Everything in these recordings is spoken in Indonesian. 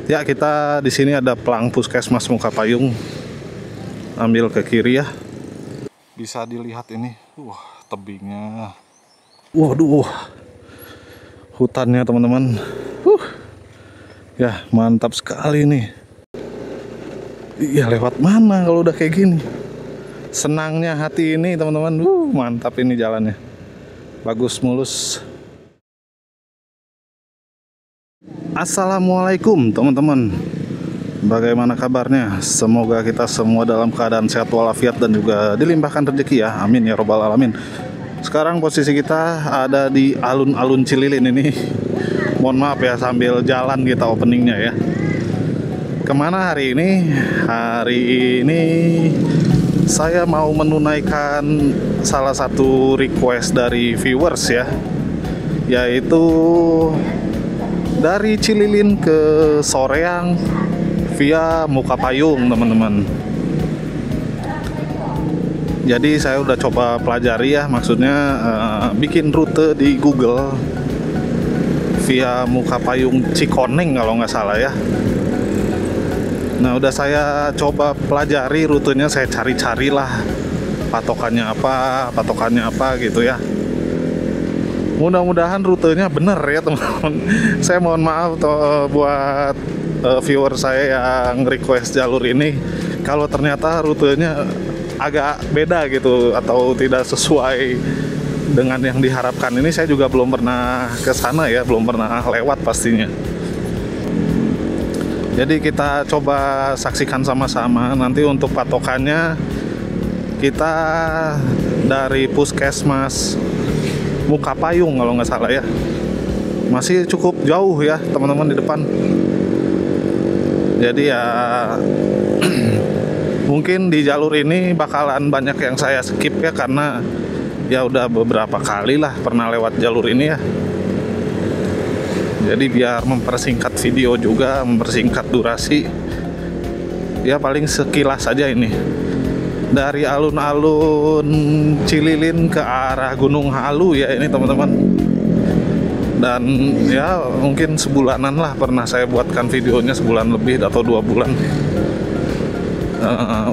Ya, kita di sini ada pelang Puskesmas Muka Payung. Ambil ke kiri ya. Bisa dilihat ini. Tebingnya. Waduh. Hutannya teman-teman. Ya, mantap sekali nih. Iya, lewat mana kalau udah kayak gini? Senangnya hati ini teman-teman. Mantap ini jalannya. Bagus, mulus. Assalamualaikum teman-teman. Bagaimana kabarnya? Semoga kita semua dalam keadaan sehat walafiat dan juga dilimpahkan rezeki ya. Amin ya robbal alamin. Sekarang posisi kita ada di alun-alun Cililin ini. Mohon maaf ya, sambil jalan kita openingnya ya. Kemana hari ini? Hari ini saya mau menunaikan salah satu request dari viewers ya, yaitu dari Cililin ke Soreang via Muka Payung teman-teman. Jadi saya udah coba pelajari ya, maksudnya bikin rute di Google via Muka Payung Cikoneng kalau nggak salah ya. Nah, udah saya coba pelajari rutenya, saya cari-cari lah patokannya apa gitu ya. Mudah-mudahan rutenya bener ya teman-teman. Saya mohon maaf buat viewer saya yang request jalur ini kalau ternyata rutenya agak beda gitu atau tidak sesuai dengan yang diharapkan. Ini saya juga belum pernah ke sana ya, belum pernah lewat pastinya. Jadi kita coba saksikan sama-sama. Nanti untuk patokannya kita dari Puskesmas Muka Payung kalau nggak salah ya. Masih cukup jauh ya teman-teman di depan. Jadi ya mungkin di jalur ini bakalan banyak yang saya skip ya, karena ya udah beberapa kali lah pernah lewat jalur ini ya. Jadi biar mempersingkat video juga, mempersingkat durasi. Ya paling sekilas saja ini. Dari alun-alun Cililin ke arah Gunung Halu ya ini teman-teman. Dan ya mungkin sebulanan lah pernah saya buatkan videonya, sebulan lebih atau 2 bulan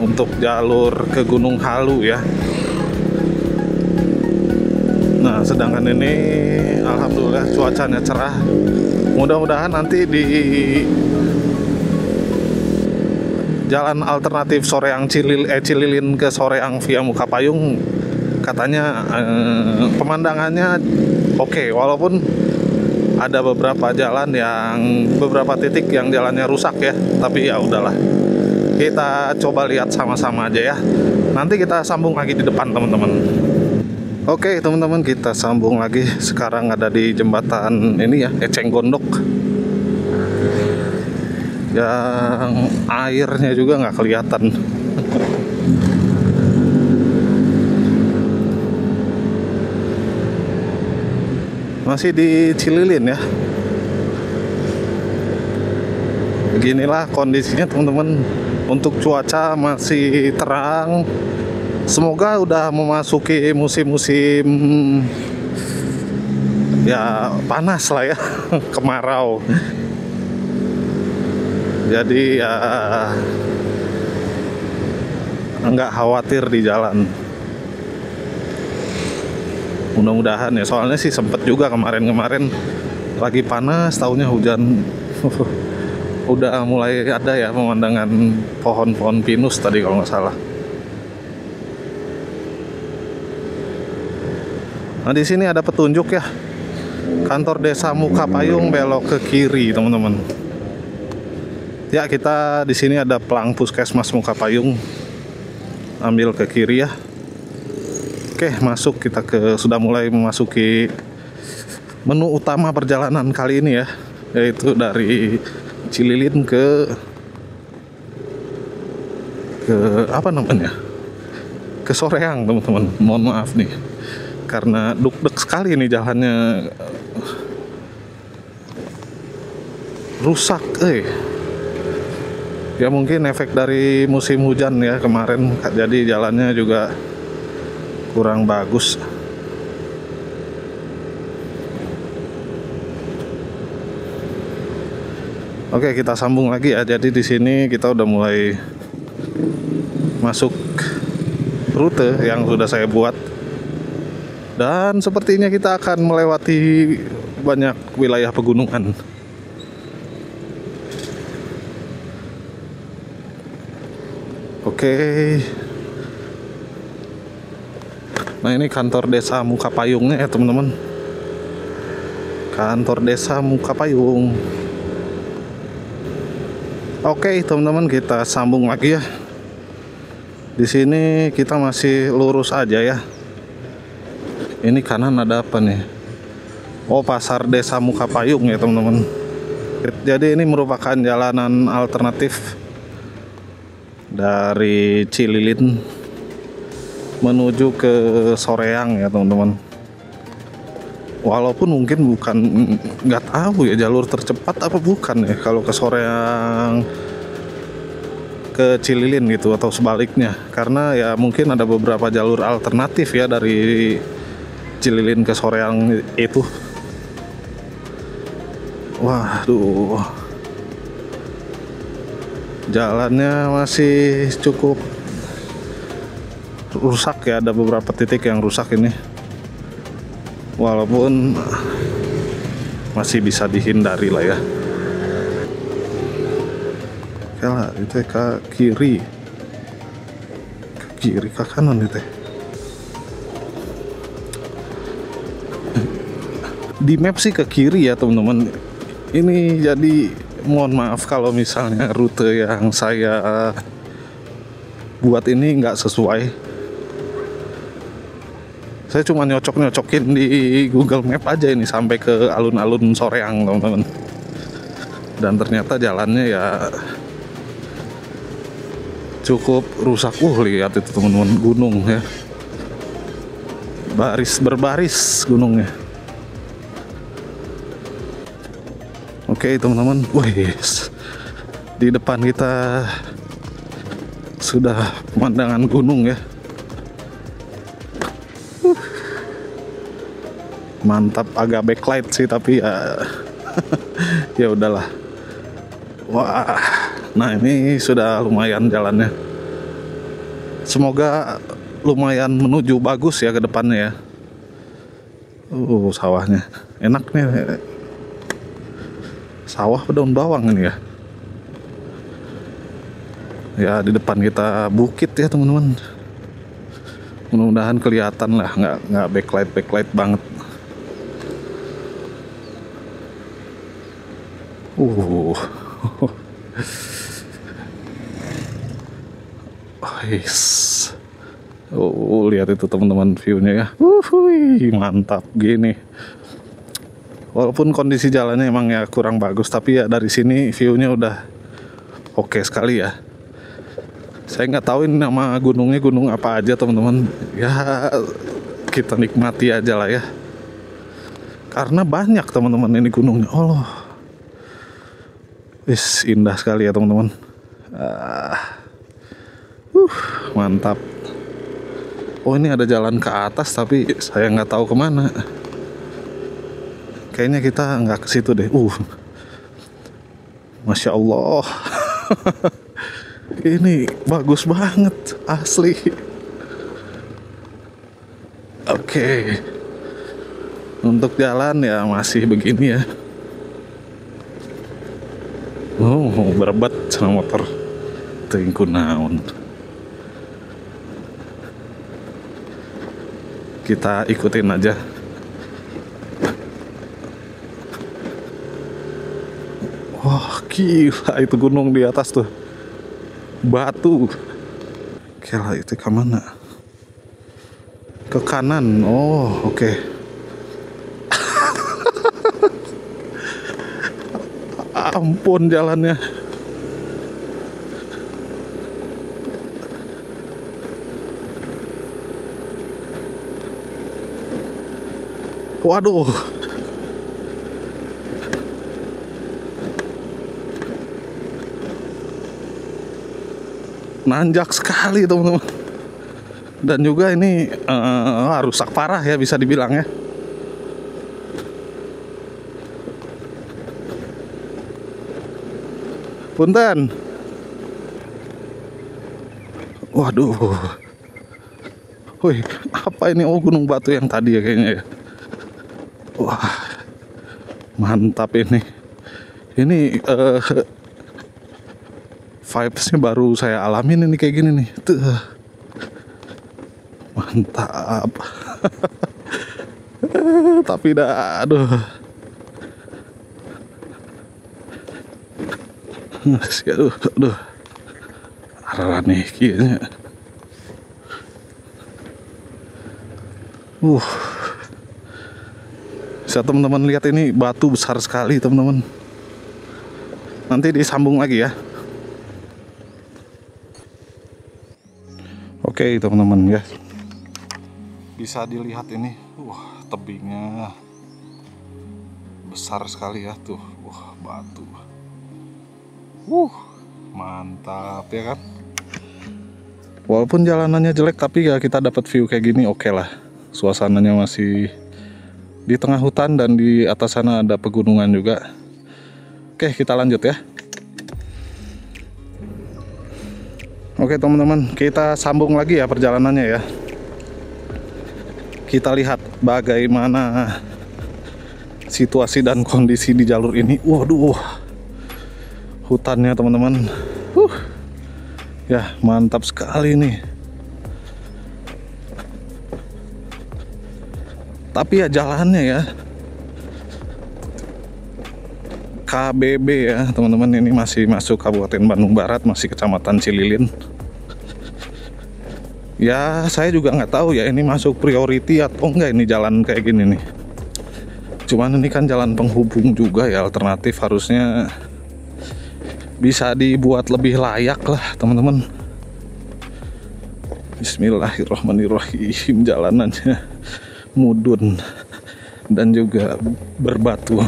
untuk jalur ke Gunung Halu ya. Nah, sedangkan ini alhamdulillah cuacanya cerah. Mudah-mudahan nanti di jalan alternatif Soreang Cililin ke Soreang via Muka Payung katanya pemandangannya oke, walaupun ada beberapa jalan yang beberapa titik yang jalannya rusak ya, tapi ya udahlah, kita coba lihat sama-sama aja ya. Nanti kita sambung lagi di depan teman-teman. Oke teman-teman, kita sambung lagi. Sekarang ada di jembatan ini ya, Eceng Gondok, yang airnya juga nggak kelihatan. Masih di Cililin ya. Beginilah kondisinya teman-teman. Untuk cuaca masih terang. Semoga udah memasuki musim-musim ya panas lah ya, kemarau. Jadi ya nggak khawatir di jalan. Mudah-mudahan ya, soalnya sih sempet juga kemarin lagi panas, taunya hujan. Udah mulai ada ya pemandangan pohon-pohon pinus tadi kalau nggak salah. Nah, di sini ada petunjuk ya. Kantor Desa Muka Payung, belok ke kiri, teman-teman. Ya, kita di sini ada pelang Puskesmas Muka Payung. Ambil ke kiri ya. Oke, masuk, kita sudah mulai memasuki menu utama perjalanan kali ini ya, yaitu dari Cililin ke apa namanya? Ke Soreang, teman-teman. Mohon maaf nih, karena duk-duk sekali nih jalannya, rusak. Ya mungkin efek dari musim hujan ya kemarin, jadi jalannya juga kurang bagus. Oke, kita sambung lagi ya. Jadi di sini kita udah mulai masuk rute yang sudah saya buat. Dan sepertinya kita akan melewati banyak wilayah pegunungan. Oke. Nah, ini kantor desa Mukapayungnya ya teman-teman. Kantor desa Mukapayung. Oke teman-teman, kita sambung lagi ya. Di sini kita masih lurus aja ya. Ini kanan ada apa nih? Oh, pasar desa Mukapayung ya teman-teman. Jadi ini merupakan jalanan alternatif dari Cililin menuju ke Soreang ya teman-teman. Walaupun mungkin bukan, nggak tahu ya jalur tercepat apa bukan ya kalau ke Soreang ke Cililin gitu atau sebaliknya, karena ya mungkin ada beberapa jalur alternatif ya dari Cililin ke Soreang itu. Waduh, jalannya masih cukup rusak ya, ada beberapa titik yang rusak ini. Walaupun masih bisa dihindari lah ya. Oke lah, itu ke kiri, ke kanan itu. Di map sih ke kiri ya teman-teman. Ini jadi mohon maaf kalau misalnya rute yang saya buat ini nggak sesuai. Saya cuma nyocok-nyocokin di Google Map aja ini sampai ke alun-alun Soreang teman-teman. Dan ternyata jalannya ya cukup rusak. Lihat itu teman-teman, gunung ya. Berbaris gunungnya. Oke teman-teman, di depan kita sudah pemandangan gunung ya. Mantap, agak backlight sih tapi ya ya udahlah. Wah, nah ini sudah lumayan jalannya. Semoga lumayan menuju bagus ya ke depannya ya. Sawahnya enak nih. Sawah daun bawang ini ya. Ya di depan kita bukit ya teman-teman. Mudah-mudahan kelihatan lah, nggak backlight banget. Lihat itu teman-teman view-nya ya. Mantap gini. Walaupun kondisi jalannya emang ya kurang bagus, tapi ya dari sini view-nya udah oke sekali ya. Saya nggak tahu ini nama gunungnya gunung apa aja teman-teman. Ya kita nikmati aja lah ya. Karena banyak teman-teman ini gunungnya. Allah. Indah sekali ya teman-teman. Mantap. Oh, ini ada jalan ke atas tapi saya nggak tahu kemana. Kayaknya kita nggak ke situ deh. Masya Allah. Ini bagus banget asli. Oke. Untuk jalan ya masih begini ya. Berebat sama motor tingku naon. Kita ikutin aja. Wah, gila itu gunung di atas tuh. Batu. Gila itu ke mana? Ke kanan. Oh, oke. Ampun jalannya. Waduh. Nanjak sekali teman-teman. Dan juga ini rusak parah ya bisa dibilang ya. Punten. Waduh. Wih, apa ini? Oh, gunung batu yang tadi ya kayaknya ya. Wah, mantap ini. Ini vibesnya baru saya alamin ini kayak gini nih. Tuh. Mantap. Tapi dah, aduh. Aduh. Arah nih kayaknya. Bisa teman-teman lihat ini batu besar sekali teman-teman. Nanti disambung lagi ya. Oke teman-teman ya. Bisa dilihat ini. Tebingnya besar sekali ya tuh. Batu. Mantap ya kan. Walaupun jalanannya jelek tapi ya kita dapat view kayak gini oke lah. Suasananya masih di tengah hutan dan di atas sana ada pegunungan juga. Oke, kita lanjut ya. Oke teman-teman, kita sambung lagi ya perjalanannya ya. Kita lihat bagaimana situasi dan kondisi di jalur ini. Waduh, hutannya teman-teman. Ya mantap sekali nih. Tapi ya jalannya ya KBB ya teman-teman, ini masih masuk Kabupaten Bandung Barat, masih Kecamatan Cililin. Ya saya juga nggak tahu ya ini masuk priority atau enggak ini jalan kayak gini nih. Cuman ini kan jalan penghubung juga ya, alternatif harusnya bisa dibuat lebih layak lah teman-teman. Bismillahirrahmanirrahim. Jalanannya mudun dan juga berbatu.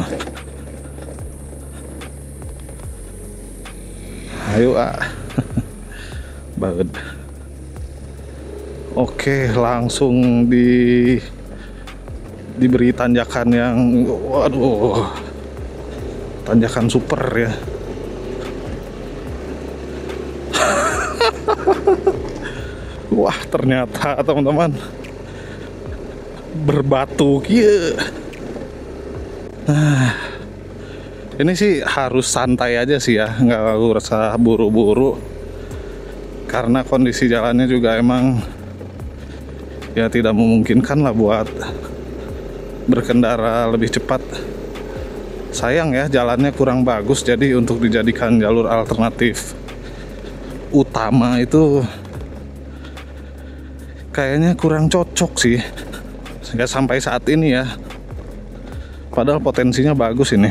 Ayo banget. Oke, langsung diberi tanjakan yang waduh, tanjakan super ya. Wah, ternyata teman-teman berbatu kia. Ini sih harus santai aja sih ya, nggak usah buru-buru. Karena kondisi jalannya juga emang ya tidak memungkinkan lah buat berkendara lebih cepat. Sayang ya jalannya kurang bagus, jadi untuk dijadikan jalur alternatif utama itu kayaknya kurang cocok sih. Nggak sampai saat ini ya. Padahal potensinya bagus ini.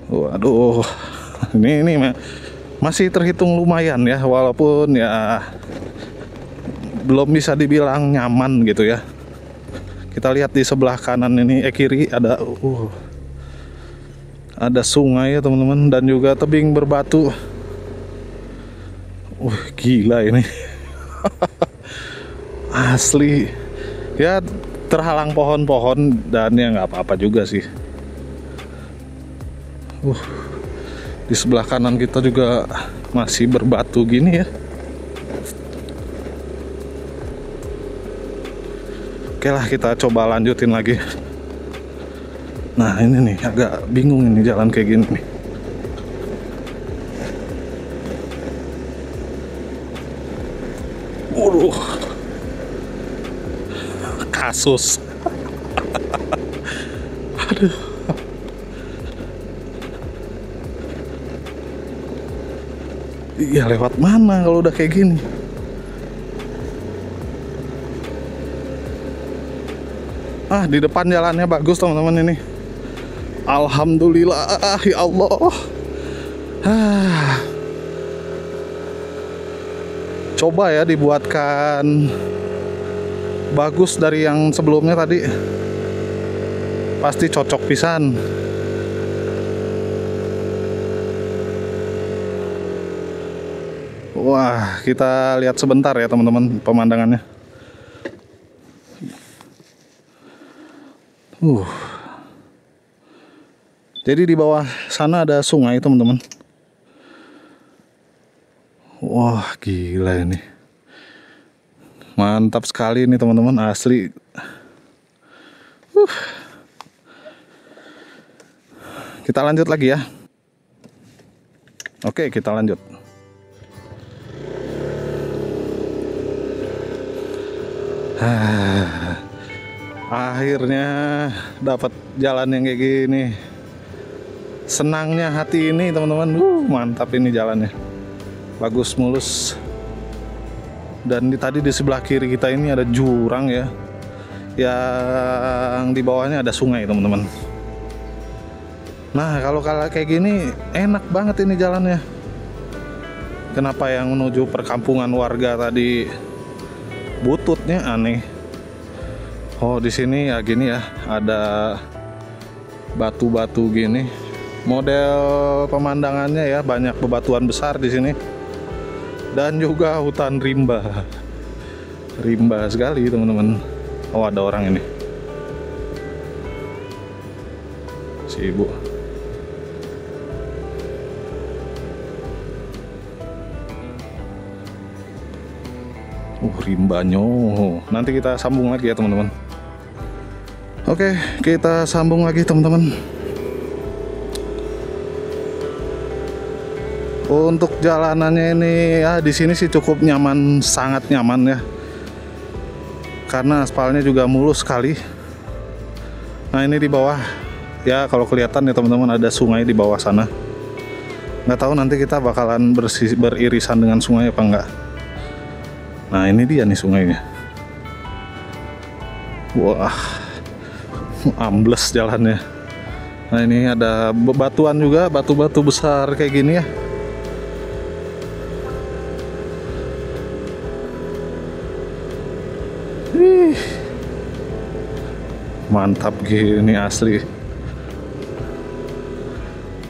Waduh, ini masih terhitung lumayan ya, walaupun ya belum bisa dibilang nyaman gitu ya. Kita lihat di sebelah kanan ini, kiri ada sungai ya teman-teman, dan juga tebing berbatu. Gila ini. Asli ya, terhalang pohon-pohon dan ya nggak apa-apa juga sih. Di sebelah kanan kita juga masih berbatu gini ya. Oke lah, kita coba lanjutin lagi. Nah ini nih agak bingung ini jalan kayak gini nih. Kasus. Aduh. Iya, lewat mana kalau udah kayak gini? Di depan jalannya bagus teman-teman ini. Alhamdulillah ya Allah. Coba ya dibuatkan bagus dari yang sebelumnya tadi. Pasti cocok pisan. Wah, kita lihat sebentar ya teman-teman pemandangannya. Jadi di bawah sana ada sungai teman-teman. Wah gila ini. Mantap sekali ini teman-teman, asli. Kita lanjut lagi ya. Oke, kita lanjut. Akhirnya dapat jalan yang kayak gini. Senangnya hati ini teman-teman. Mantap ini jalannya. Bagus, mulus. Dan tadi di sebelah kiri kita ini ada jurang ya. Yang di bawahnya ada sungai teman-teman. Nah kalau kayak gini enak banget ini jalannya. Kenapa yang menuju perkampungan warga tadi bututnya aneh? Oh di sini ya gini ya, ada batu-batu gini. Model pemandangannya ya, banyak bebatuan besar di sini. Dan juga hutan rimba. Rimba sekali teman-teman. Oh ada orang ini. Si ibu. Rimbanya. Nanti kita sambung lagi ya teman-teman. Oke, kita sambung lagi teman-teman. Untuk jalanannya ini ya di sini sih cukup nyaman, sangat nyaman ya. Karena aspalnya juga mulus sekali. Nah ini di bawah ya, kalau kelihatan ya teman-teman, ada sungai di bawah sana. Nggak tahu nanti kita bakalan beririsan dengan sungai apa enggak. Nah ini dia nih sungainya. Wah, ambles jalannya. Nah ini ada bebatuan juga, batu-batu besar kayak gini ya. Mantap gini asli.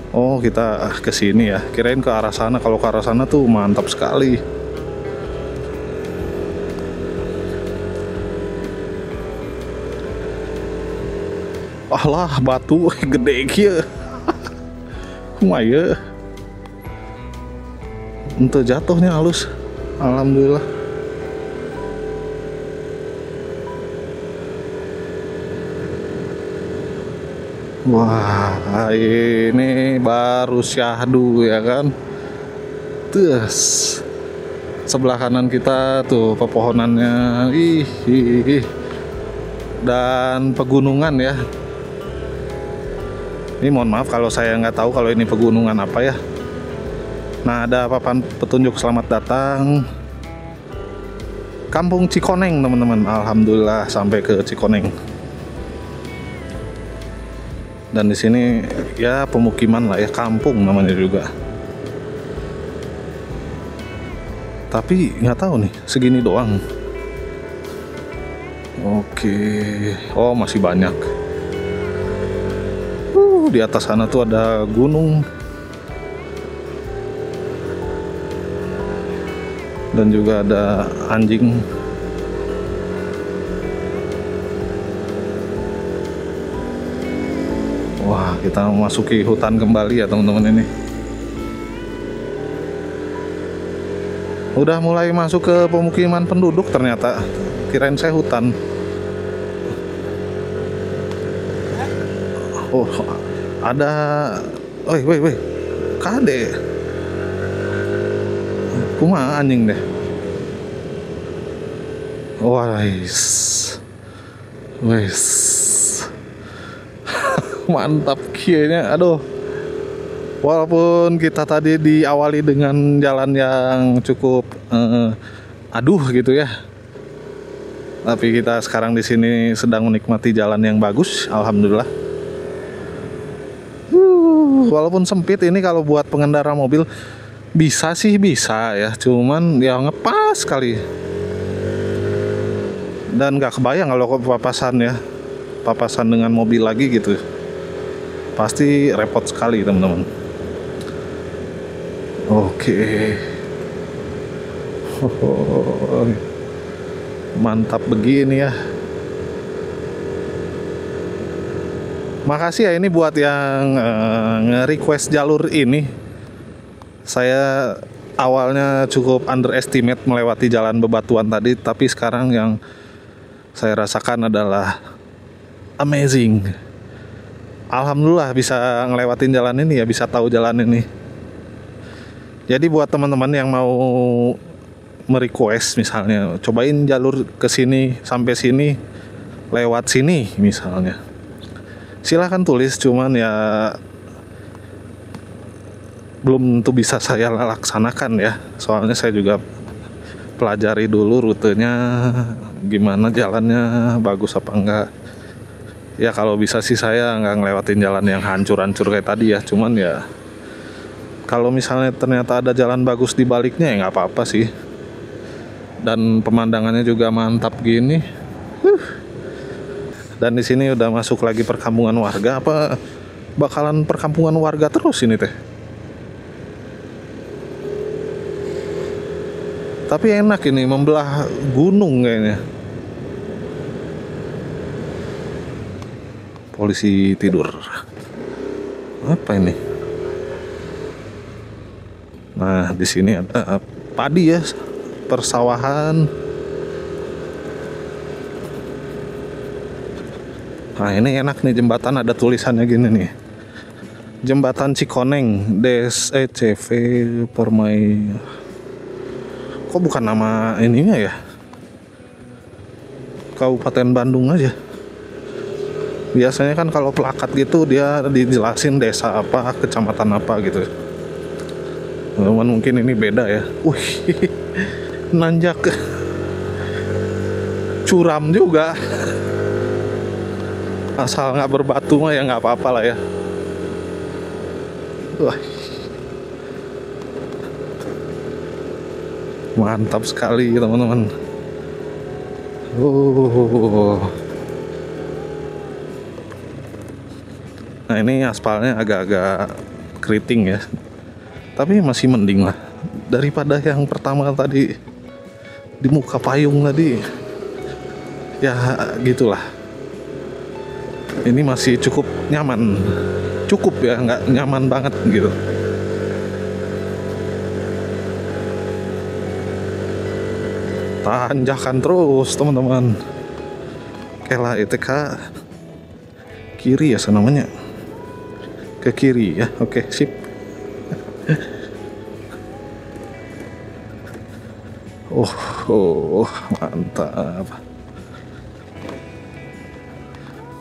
Oh kita ke sini ya, kirain ke arah sana. Kalau ke arah sana tuh mantap sekali. Alah batu gede kia. Kumaya. Untuk jatuhnya halus. Alhamdulillah. Wah ini baru syahdu ya kan. Terus sebelah kanan kita tuh pepohonannya. Dan pegunungan ya. Ini mohon maaf kalau saya nggak tahu kalau ini pegunungan apa ya. Nah ada papan petunjuk selamat datang Kampung Cikoneng teman-teman. Alhamdulillah sampai ke Cikoneng. Dan di sini ya pemukiman lah ya, kampung namanya juga. Tapi nggak tahu nih segini doang. Oke, oh masih banyak. Di atas sana tuh ada gunung. Dan juga ada anjing. Wah, kita memasuki hutan kembali ya teman-teman ini. Udah mulai masuk ke pemukiman penduduk ternyata. Kirain saya hutan. Oh, ada. Woi. Kade. Kumaha anjing deh. Wais. Mantap kayaknya. Aduh. Walaupun kita tadi diawali dengan jalan yang cukup aduh gitu ya. Tapi kita sekarang di sini sedang menikmati jalan yang bagus, alhamdulillah. Walaupun sempit ini kalau buat pengendara mobil bisa ya, cuman ya ngepas kali. Dan nggak kebayang kalau papasan dengan mobil lagi gitu. Pasti repot sekali teman-teman. Oke. Mantap begini ya. Makasih ya ini buat yang nge-request jalur ini. Saya awalnya cukup underestimate melewati jalan bebatuan tadi, tapi sekarang yang saya rasakan adalah amazing. Alhamdulillah bisa ngelewatin jalan ini ya, bisa tahu jalan ini. Jadi buat teman-teman yang mau merequest misalnya, cobain jalur ke sini sampai sini, lewat sini misalnya. Silahkan tulis, cuman ya belum tentu bisa saya laksanakan ya. Soalnya saya juga pelajari dulu rutenya, gimana jalannya, bagus apa enggak. Ya kalau bisa sih saya nggak ngelewatin jalan yang hancur-hancur kayak tadi ya. Cuman ya kalau misalnya ternyata ada jalan bagus di baliknya ya nggak apa-apa sih. Dan pemandangannya juga mantap gini. Dan di sini udah masuk lagi perkampungan warga. Apa bakalan perkampungan warga terus ini teh? Tapi enak ini, membelah gunung kayaknya. Polisi tidur. Apa ini? Nah, di sini ada padi ya, persawahan. Nah ini enak nih, jembatan ada tulisannya gini nih, Jembatan Cikoneng DSECV Permai. Kok bukan nama ininya ya, Kabupaten Bandung aja. Biasanya kan kalau plakat gitu dia dijelasin desa apa, kecamatan apa gitu. Mungkin ini beda ya. Nanjak, curam juga. Asal nggak berbatu mah ya nggak apa-apa lah ya. Wah, mantap sekali teman-teman. Nah ini aspalnya agak-agak keriting ya, tapi masih mending lah daripada yang pertama tadi di muka payung tadi. Ya gitulah. Ini masih cukup nyaman, cukup ya, nggak nyaman banget gitu. Tanjakan terus teman-teman. Kela ITK kiri ya namanya, ke kiri ya. Oke, sip. Mantap.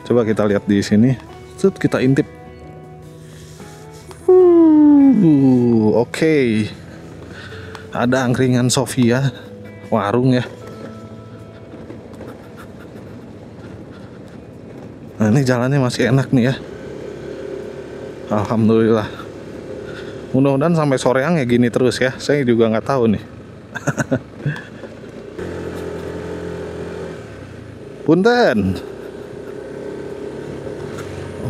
Coba kita lihat di sini. Kita intip. Oke. Ada angkringan Sofia, warung ya. Nah ini jalannya masih enak nih ya. Alhamdulillah. Mudah-mudahan sampai soreang ya gini terus ya. Saya juga nggak tahu nih. Punten.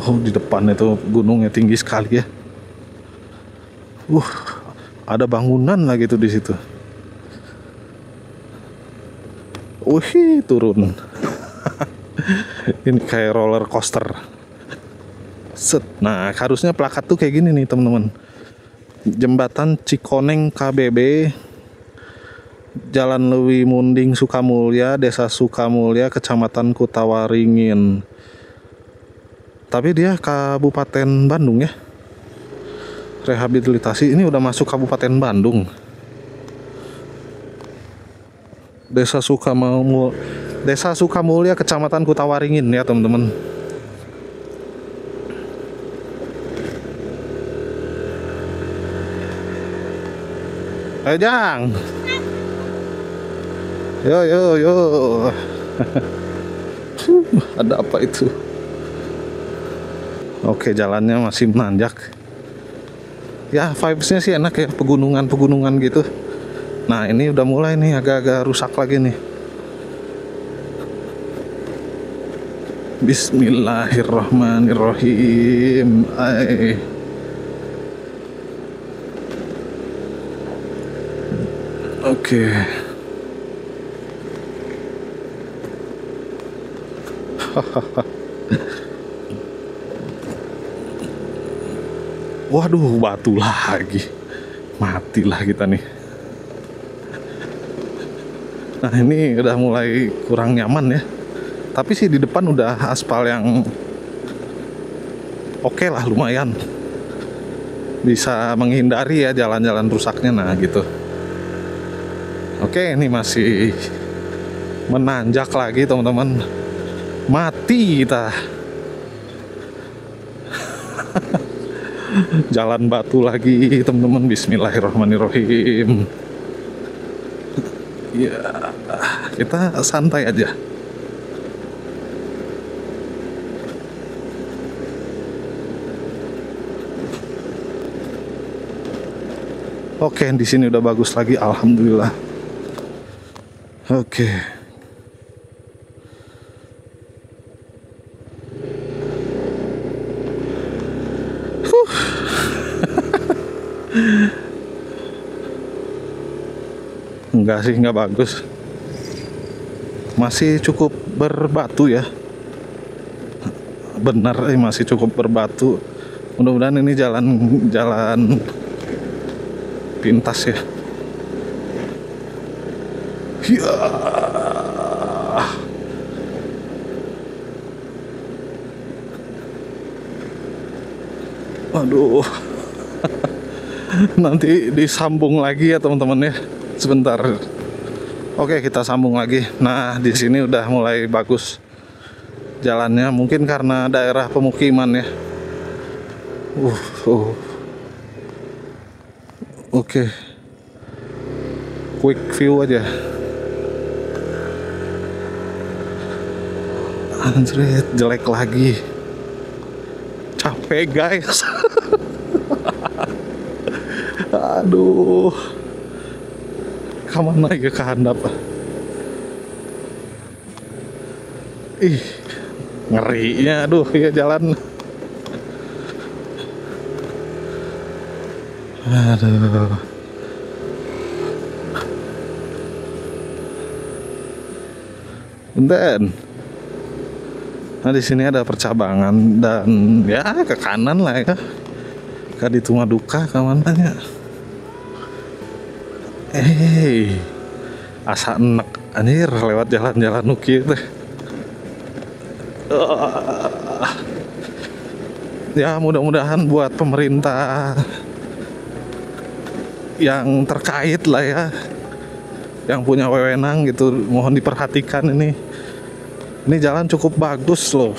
Oh di depan itu gunungnya tinggi sekali ya. Ada bangunan lagi tuh di situ. Turun. Ini kayak roller coaster. Set. Nah harusnya plakat tuh kayak gini nih teman-teman. Jembatan Cikoneng KBB, Jalan Lewi Munding Sukamulya, Desa Sukamulya, Kecamatan Kutawaringin. Tapi dia Kabupaten Bandung ya. Rehabilitasi ini udah masuk Kabupaten Bandung. Desa Sukamulya, Kecamatan Kutawaringin ya teman-teman. Ayo Jang. Yo. Ada apa itu? Oke, jalannya masih menanjak. Ya vibesnya sih enak ya, pegunungan gitu. Nah ini udah mulai nih agak-agak rusak lagi nih. Bismillahirrahmanirrahim. Oke. Waduh, batu lagi. Matilah kita nih. Nah, ini udah mulai kurang nyaman ya. Tapi sih di depan udah aspal yang oke lah, lumayan. Bisa menghindari ya jalan-jalan rusaknya, nah gitu. Oke, ini masih menanjak lagi teman-teman. Mati kita. Jalan batu lagi teman-teman. Bismillahirrahmanirrahim. Ya, kita santai aja. Oke, di sini udah bagus lagi, alhamdulillah. Oke. Enggak sih, enggak bagus. Masih cukup berbatu ya. Benar, masih cukup berbatu. Mudah-mudahan ini jalan pintas ya. Ya. Aduh. Nanti disambung lagi ya teman-teman ya. Sebentar. Oke, kita sambung lagi. Nah, di sini udah mulai bagus jalannya. Mungkin karena daerah pemukiman ya. Oke. Quick view aja. Anjrit, jelek lagi. Capek guys. Aduh. Kemana ya ke handap? Ih, ngerinya. Aduh, ya jalan. Aduh. Dan nah di sini ada percabangan dan ya ke kanan lah ya. Ke Tuma Duka ke mananya. Asa enak anjir lewat jalan-jalan nuki teh. Ya mudah-mudahan buat pemerintah yang terkait lah ya, yang punya wewenang gitu, mohon diperhatikan ini jalan cukup bagus loh.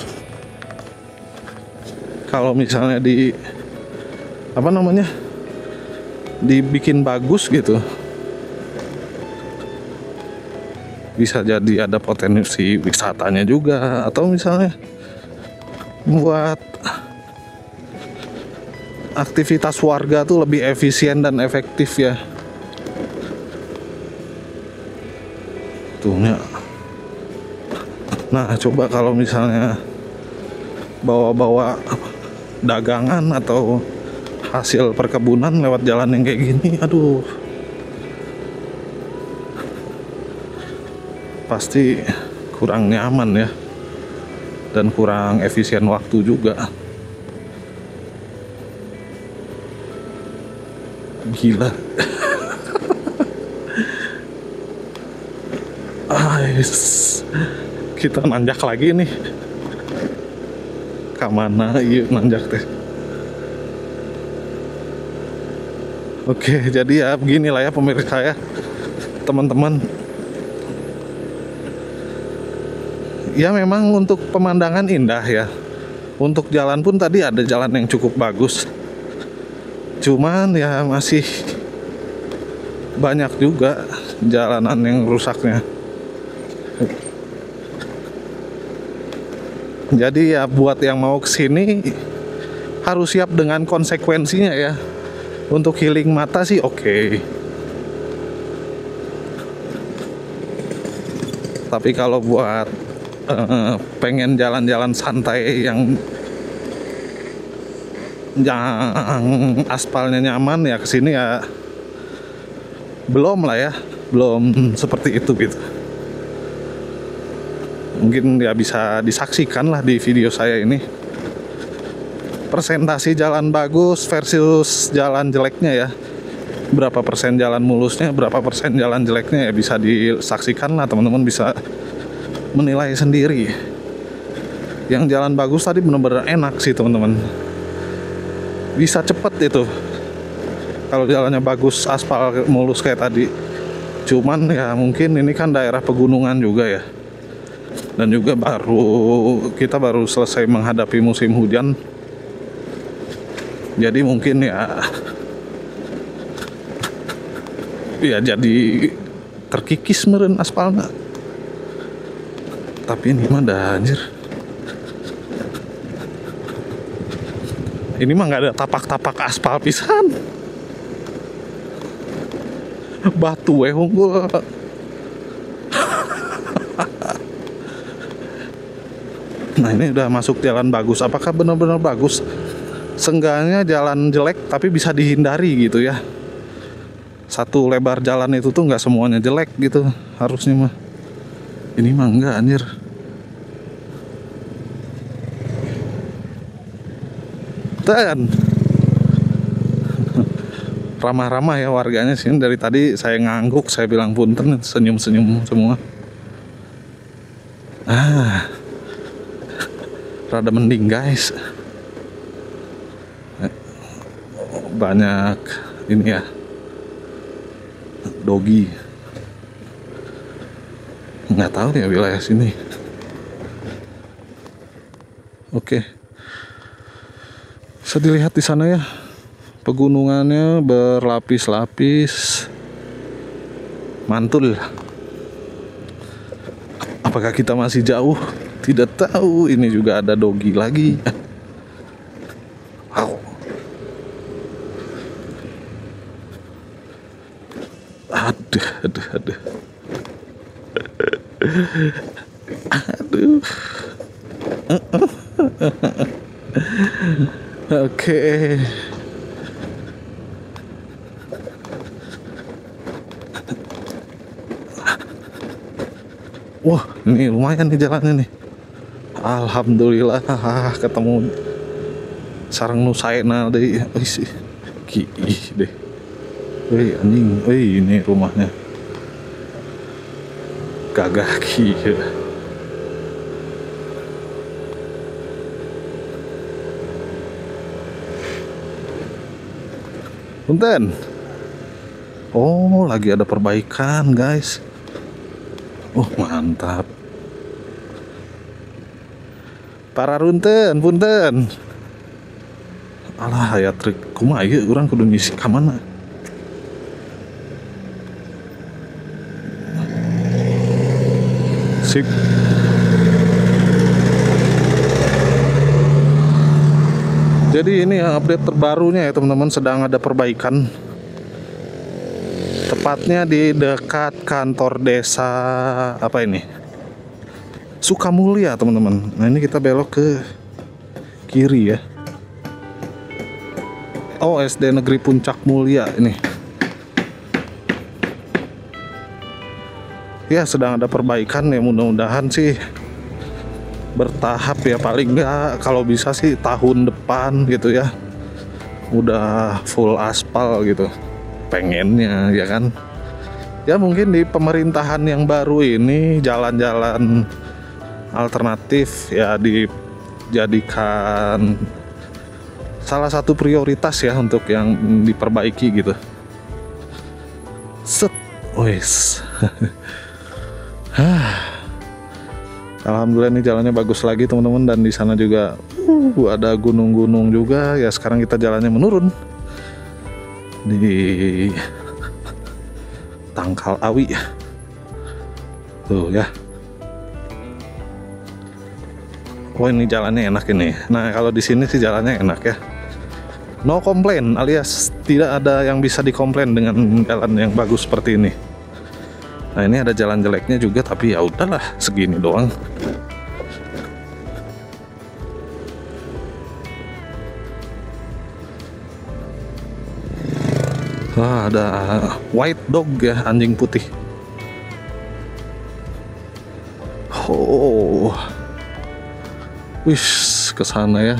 Kalau misalnya dibikin bagus gitu, bisa jadi ada potensi wisatanya juga, atau misalnya buat aktivitas warga tuh lebih efisien dan efektif ya. Tuhnya. Nah, coba kalau misalnya bawa-bawa dagangan atau hasil perkebunan lewat jalan yang kayak gini, aduh. Pasti kurang nyaman ya. Dan kurang efisien waktu juga. Gila. Kita nanjak lagi nih. Kamana iya nanjak teh. Oke, jadi ya beginilah ya pemirsa ya, teman-teman. Ya memang untuk pemandangan indah ya. Untuk jalan pun tadi ada jalan yang cukup bagus. Cuman ya masih banyak juga jalanan yang rusaknya. Jadi ya buat yang mau kesini harus siap dengan konsekuensinya ya. Untuk healing mata sih oke. Tapi kalau buat pengen jalan-jalan santai yang aspalnya nyaman ya kesini ya belum lah ya, belum seperti itu gitu. Mungkin ya bisa disaksikan lah di video saya ini. Presentasi jalan bagus versus jalan jeleknya ya. Berapa persen jalan mulusnya, berapa persen jalan jeleknya ya bisa disaksikan lah, teman-teman bisa menilai sendiri. Yang jalan bagus tadi benar-benar enak sih teman-teman. Bisa cepet itu kalau jalannya bagus, aspal mulus kayak tadi. Cuman ya mungkin ini kan daerah pegunungan juga ya. Dan juga kita baru selesai menghadapi musim hujan. Jadi mungkin ya jadi terkikis meren aspalnya. Tapi ini mah dah anjir. Ini mah nggak ada tapak-tapak aspal pisan. Batu unggul. Nah ini udah masuk jalan bagus. Apakah benar-benar bagus? Seenggaknya jalan jelek tapi bisa dihindari gitu ya. Satu lebar jalan itu tuh nggak semuanya jelek gitu harusnya mah. Ini mah enggak anjir. Dan ramah-ramah ya warganya sini. Dari tadi saya ngangguk, saya bilang punten, senyum-senyum semua. Rada mending guys. Banyak ini ya, dogi. Nggak tahu ya wilayah sini. Oke. Bisa dilihat di sana ya. Pegunungannya berlapis-lapis. Mantul. Apakah kita masih jauh? Tidak tahu. Ini juga ada dogi lagi. Wow. Aduh. Oke. Wah, ini lumayan nih jalannya nih. Alhamdulillah ketemu sarang nu saena deui. Ih deh. Wih anjing, ini rumahnya. Gagah kieu. Punten. Oh, lagi ada perbaikan, guys. Mantap. Para runten, punten. Alah, aya trik kumaha ieu urang kudu ngisi ka mana? Sip. Jadi ini update terbarunya ya teman-teman, sedang ada perbaikan. Tepatnya di dekat kantor desa apa ini? Sukamulya teman-teman. Nah ini kita belok ke kiri ya. Oh, SD Negeri Puncak Mulia ini. Ya sedang ada perbaikan ya, mudah-mudahan sih bertahap ya, paling nggak kalau bisa sih tahun depan gitu ya udah full aspal gitu, pengennya ya kan. Ya mungkin di pemerintahan yang baru ini jalan-jalan alternatif ya dijadikan salah satu prioritas ya untuk yang diperbaiki gitu. Wes. Alhamdulillah ini jalannya bagus lagi teman-teman, dan di sana juga ada gunung-gunung juga ya. Sekarang kita jalannya menurun di Tangkal Awi tuh ya. Oh ini jalannya enak ini. Nah kalau di sini sih jalannya enak ya, no komplain, alias tidak ada yang bisa dikomplain dengan jalan yang bagus seperti ini. Nah ini ada jalan jeleknya juga, tapi ya udahlah segini doang. Wah, ada white dog ya, anjing putih. Oh, wish kesana ya,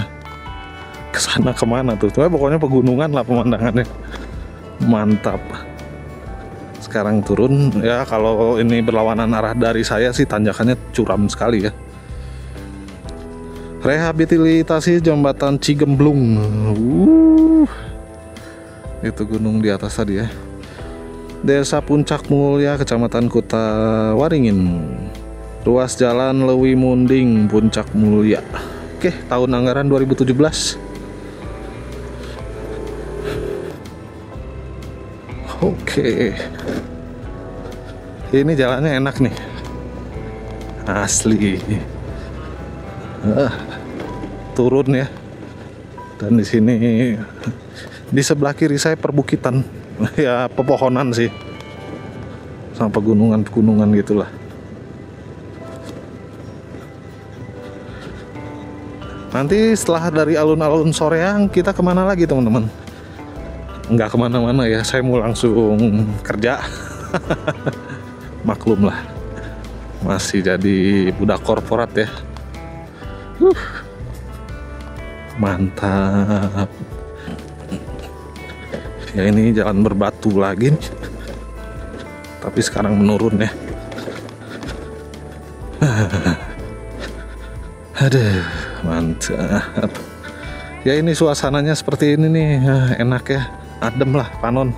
sana kemana tuh? Pokoknya pegunungan lah pemandangannya. Mantap. Sekarang turun ya, kalau ini berlawanan arah dari saya sih tanjakannya curam sekali ya. Rehabilitasi jembatan Cigemblung. Itu gunung di atas tadi ya. Desa Puncak Mulya, Kecamatan Kuta Waringin. Ruas Jalan Lewi Munding, Puncak Mulya. Oke, tahun anggaran 2017. Oke. Ini jalannya enak nih. Asli. Turun ya. Dan di sini di sebelah kiri saya perbukitan. Ya pepohonan sih. Sama pegunungan-pegunungan gitulah. Nanti setelah dari alun-alun Soreang kita kemana lagi teman-teman? Nggak kemana-mana ya, saya mau langsung kerja. Maklum lah, masih jadi budak korporat ya. Mantap. Ya ini jalan berbatu lagi nih. Tapi sekarang menurun ya. Aduh, mantap. Ya ini suasananya seperti ini nih, enak ya, adem lah, panon.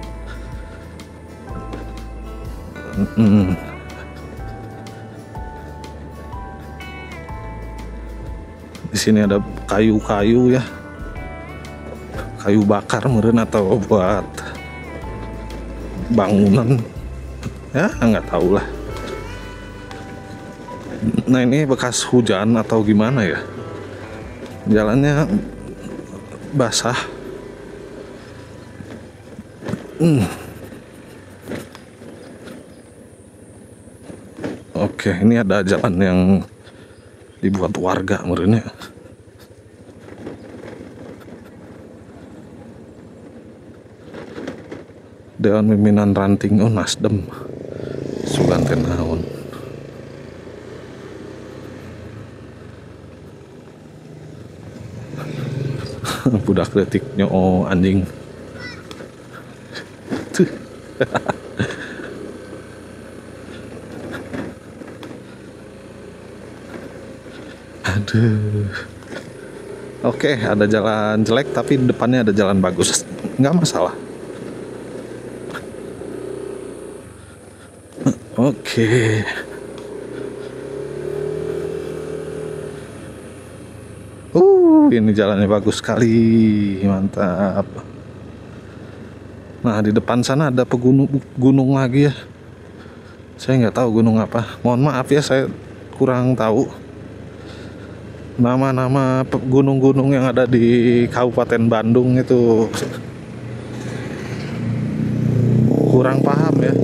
Di sini ada kayu-kayu ya, kayu bakar meren atau buat bangunan, ya nggak tahu lah. Nah ini bekas hujan atau gimana ya, jalannya basah. Oke, ini ada jalan yang dibuat warga merenya. Dewan Pimpinan Ranting, oh Nasdem, Suganten naon. Budak detiknya oh anjing. Aduh. Oke, ada jalan jelek tapi depannya ada jalan bagus. Nggak masalah. Oke. Ini jalannya bagus sekali, mantap. Nah di depan sana ada gunung lagi ya. Saya nggak tahu gunung apa. Mohon maaf ya, saya kurang tahu nama-nama gunung-gunung yang ada di Kabupaten Bandung itu. Kurang paham ya.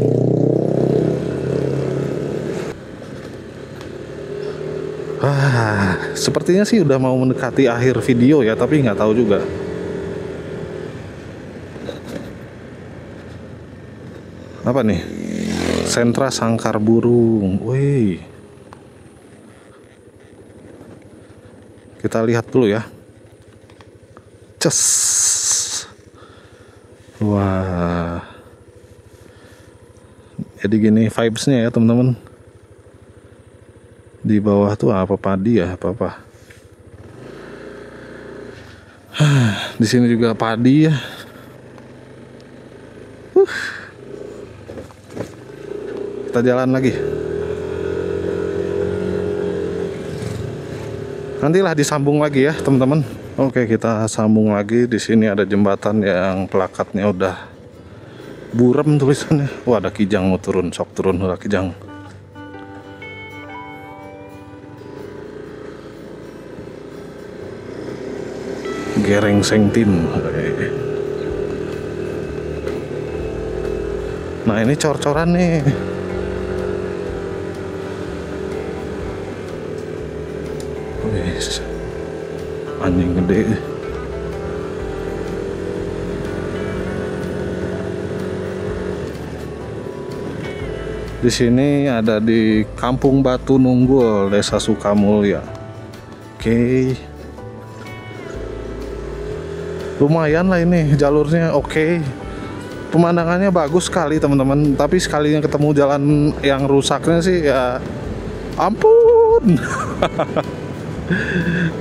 Sepertinya sih udah mau mendekati akhir video ya, tapi nggak tahu juga. Apa nih? Sentra Sangkar Burung. Wih. Kita lihat dulu ya. Ces. Wah. Jadi gini vibes-nya ya teman-teman. Di bawah tuh apa padi ya, apa-apa. Di sini juga padi ya. Kita jalan lagi. Nantilah disambung lagi ya, teman-teman. Oke, kita sambung lagi. Di sini ada jembatan yang plakatnya udah buram tulisannya. Wah, ada kijang mau turun, sok turun udah kijang. Gereng Sengtin. Nah ini cor-coran nih. Wis, anjing gede. Di sini ada di Kampung Batu Nunggul, Desa Sukamulya. Oke. lumayan lah ini jalurnya, oke. Pemandangannya bagus sekali teman-teman, tapi sekalinya ketemu jalan yang rusaknya sih ya ampun.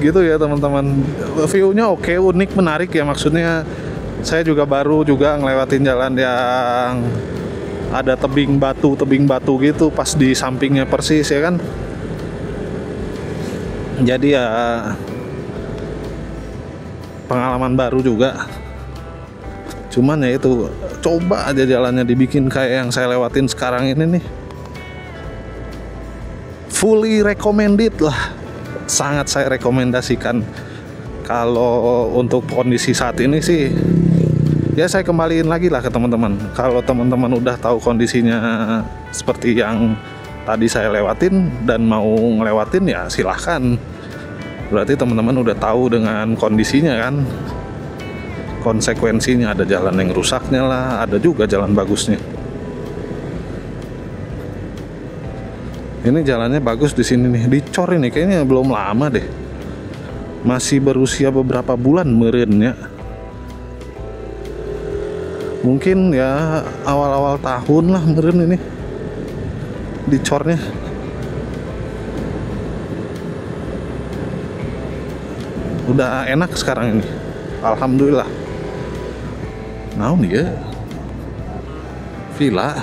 Gitu ya teman-teman. View-nya oke, unik, menarik ya, maksudnya saya juga baru juga ngelewatin jalan yang ada tebing batu gitu pas di sampingnya persis ya kan. Jadi ya pengalaman baru juga. Cuman ya itu, coba aja jalannya dibikin kayak yang saya lewatin sekarang ini nih. Fully recommended lah. Sangat saya rekomendasikan. Kalau untuk kondisi saat ini sih, ya saya kembaliin lagi lah ke teman-teman. Kalau teman-teman udah tahu kondisinya seperti yang tadi saya lewatin dan mau ngelewatin, ya silahkan. Berarti teman-teman udah tahu dengan kondisinya kan, konsekuensinya. Ada jalan yang rusaknya lah, ada juga jalan bagusnya. Ini jalannya bagus di sini nih, dicor ini kayaknya belum lama deh, masih berusia beberapa bulan merennya. Mungkin ya awal-awal tahun lah meren ini dicornya. Udah enak sekarang ini, alhamdulillah. Naon ya, Villa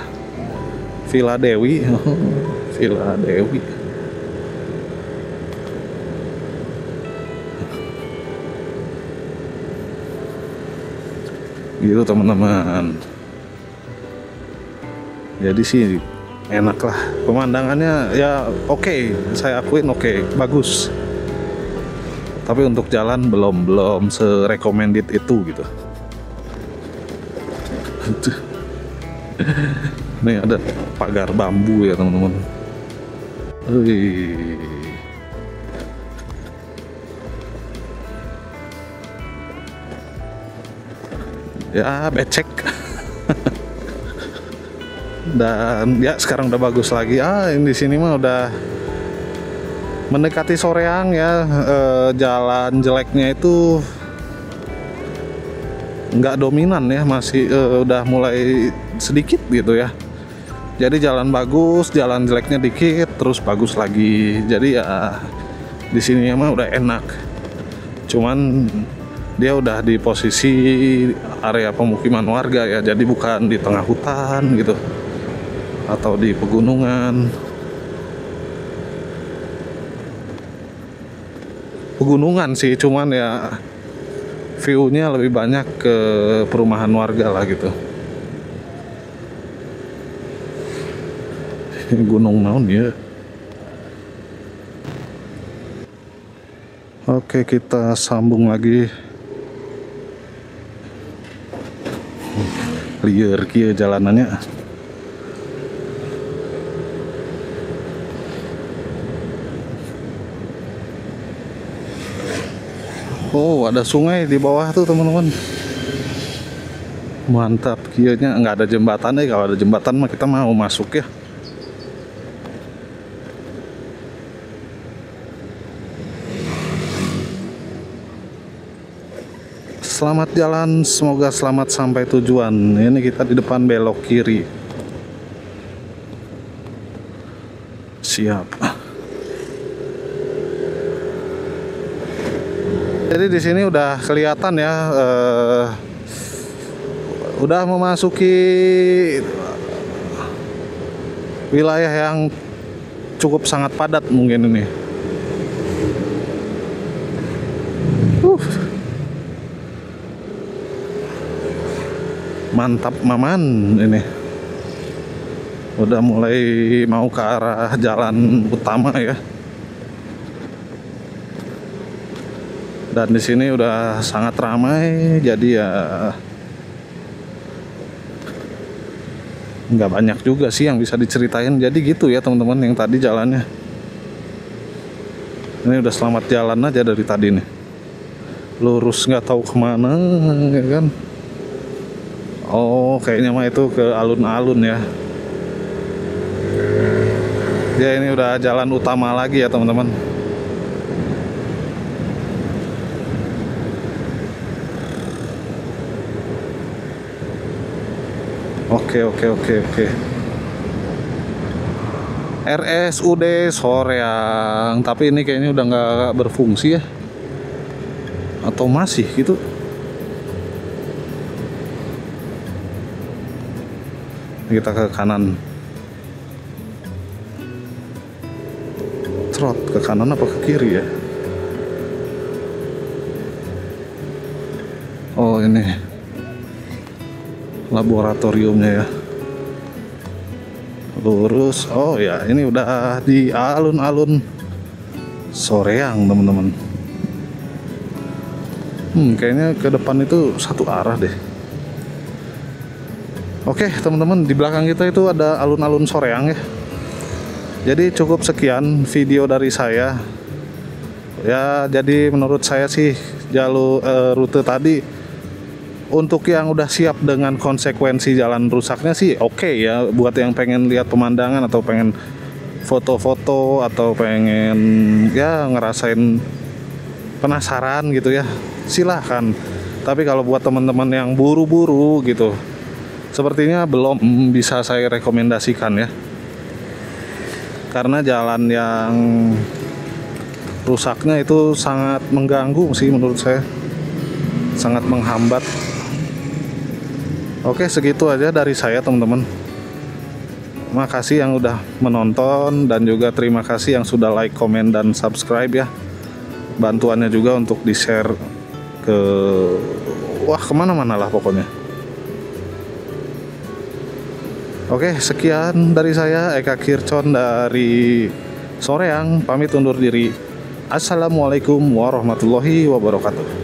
Dewi. Villa Dewi. Gitu teman-teman. Jadi sih enak lah, pemandangannya ya oke, saya akuin oke, bagus. Tapi untuk jalan belum se-recommended itu gitu. Nih ada pagar bambu ya teman-teman. Ya becek. Dan ya sekarang udah bagus lagi. Ini di sini mah udah mendekati soreang ya. Jalan jeleknya itu nggak dominan ya, masih udah mulai sedikit gitu ya. Jadi jalan bagus, jalan jeleknya dikit, terus bagus lagi. Jadi ya di sini mah udah enak. Cuman dia udah di posisi area pemukiman warga ya, jadi bukan di tengah hutan gitu atau di pegunungan. Pegunungan sih, cuman ya view-nya lebih banyak ke perumahan warga lah gitu. Gunung naon ya. Oke, kita sambung lagi. Liar kieu jalanannya. Oh, ada sungai di bawah tuh teman-teman. Mantap, kieunya nggak ada jembatan deh. Kalau ada jembatan mah kita mau masuk ya. Selamat jalan, semoga selamat sampai tujuan. Ini kita di depan belok kiri. Siap. Jadi di sini udah kelihatan ya, udah memasuki wilayah yang cukup sangat padat mungkin ini. Mantap maman ini. Udah mulai mau ke arah jalan utama ya. Dan di sini udah sangat ramai, jadi ya nggak banyak juga sih yang bisa diceritain. Jadi gitu ya teman-teman, yang tadi jalannya. Ini udah selamat jalan aja dari tadi nih. Lurus nggak tahu kemana ya kan. Oh, kayaknya mah itu ke alun-alun ya. Ya ini udah jalan utama lagi ya teman-teman. Oke, oke, oke, oke. RSUD Soreang, tapi ini kayaknya udah nggak berfungsi ya, atau masih gitu. Kita ke kanan. Trot ke kanan apa ke kiri ya? Oh, ini laboratoriumnya ya. Lurus. Oh ya, ini udah di alun-alun Soreang, teman-teman. Kayaknya ke depan itu satu arah deh. Oke, teman-teman, di belakang kita itu ada alun-alun Soreang ya. Jadi cukup sekian video dari saya. Ya, jadi menurut saya sih jalur rute tadi untuk yang udah siap dengan konsekuensi jalan rusaknya sih oke ya. Buat yang pengen lihat pemandangan atau pengen foto-foto atau pengen ya ngerasain penasaran gitu ya, silahkan. Tapi kalau buat teman-teman yang buru-buru gitu, sepertinya belum bisa saya rekomendasikan ya. Karena jalan yang rusaknya itu sangat mengganggu sih menurut saya. Sangat menghambat. Oke, segitu aja dari saya, teman-teman. Makasih yang udah menonton dan juga terima kasih yang sudah like, komen, dan subscribe ya. Bantuannya juga untuk di-share ke kemana-mana lah pokoknya. Oke, sekian dari saya, Eka Kircon dari Soreang, pamit undur diri. Assalamualaikum warahmatullahi wabarakatuh.